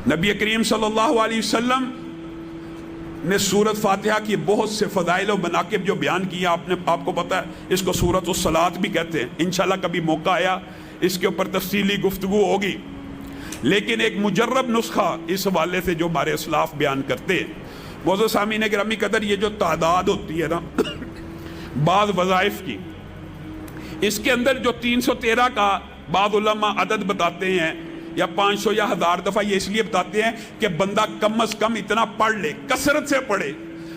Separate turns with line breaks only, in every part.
نبی کریم صلی اللہ علیہ وسلم نے سورت فاتحہ کی بہت سے فضائل و مناقب جو بیان کیا، آپ کو پتہ ہے اس کو سورت الصلاۃ بھی کہتے ہیں۔ انشاءاللہ کبھی موقع آیا اس کے اوپر تفصیلی گفتگو ہوگی، لیکن ایک مجرب نسخہ اس حوالے سے جو ہمارے اسلاف بیان کرتے ہیں۔ معزز سامعین گرامی قدر، یہ جو تعداد ہوتی ہے نا بعض وظائف کی، اس کے اندر جو 313 کا بعض علماء عدد بتاتے ہیں یا 500 یا 1000 دفعہ، یہ اس لیے بتاتے ہیں کہ بندہ کم از کم اتنا پڑھ لے، کثرت سے پڑھے۔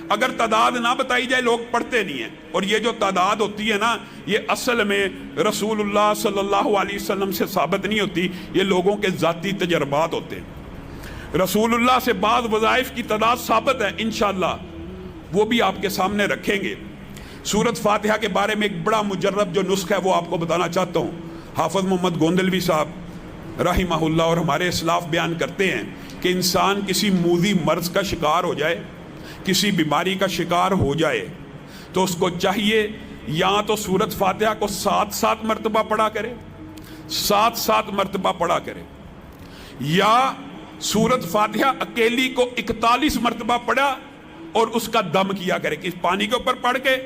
اگر تعداد نہ بتائی جائے لوگ پڑھتے نہیں ہیں، اور یہ جو تعداد ہوتی ہے نا یہ اصل میں رسول اللہ صلی اللہ علیہ وسلم سے ثابت نہیں ہوتی، یہ لوگوں کے ذاتی تجربات ہوتے ہیں۔ رسول اللہ سے بعض وظائف کی تعداد ثابت ہے، انشاءاللہ وہ بھی آپ کے سامنے رکھیں گے۔ سورت فاتحہ کے بارے میں ایک بڑا مجرب جو نسخہ ہے وہ آپ کو بتانا چاہتا ہوں۔ حافظ محمد گوندلوی صاحب رحمہ اللہ اور ہمارے اسلاف بیان کرتے ہیں کہ انسان کسی موذی مرض کا شکار ہو جائے، کسی بیماری کا شکار ہو جائے، تو اس کو چاہیے یا تو سورت فاتحہ کو 7 مرتبہ پڑھا کرے، 7 مرتبہ پڑھا کرے، یا سورت فاتحہ اکیلی کو 41 مرتبہ پڑھا اور اس کا دم کیا کرے، کہ پانی کے اوپر پڑھ کے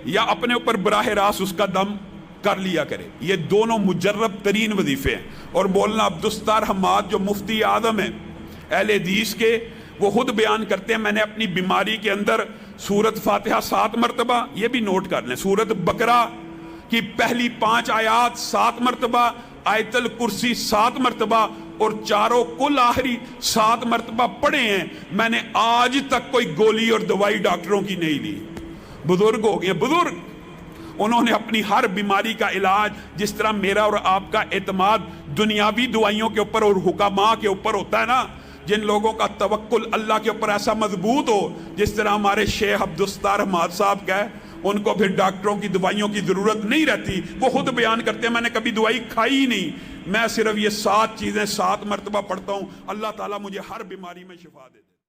یا اپنے اوپر براہ راست اس کا دم کر لیا کرے۔ یہ دونوں مجرب ترین وظیفے ہیں۔ اور مولانا عبدالستار حماد جو مفتی اعظم ہیں اہل حدیث کے، وہ خود بیان کرتے ہیں میں نے اپنی بیماری کے اندر سورت فاتحہ 7 مرتبہ، یہ بھی نوٹ کر لیں، سورت بقرہ کی پہلی 5 آیات 7 مرتبہ، آیت الکرسی 7 مرتبہ، اور چاروں کل آخری 7 مرتبہ پڑھے ہیں۔ میں نے آج تک کوئی گولی اور دوائی ڈاکٹروں کی نہیں لی۔ بزرگ ہو گئے، بزرگ، انہوں نے اپنی ہر بیماری کا علاج، جس طرح میرا اور آپ کا اعتماد دنیاوی دوائیوں کے اوپر اور حکماء کے اوپر ہوتا ہے نا، جن لوگوں کا توکل اللہ کے اوپر ایسا مضبوط ہو، جس طرح ہمارے شیخ عبدالستار حماد صاحب کا ہے، ان کو پھر ڈاکٹروں کی دوائیوں کی ضرورت نہیں رہتی۔ وہ خود بیان کرتے ہیں میں نے کبھی دوائی کھائی ہی نہیں، میں صرف یہ 7 چیزیں 7 مرتبہ پڑھتا ہوں، اللہ تعالیٰ مجھے ہر بیماری میں شفا دے۔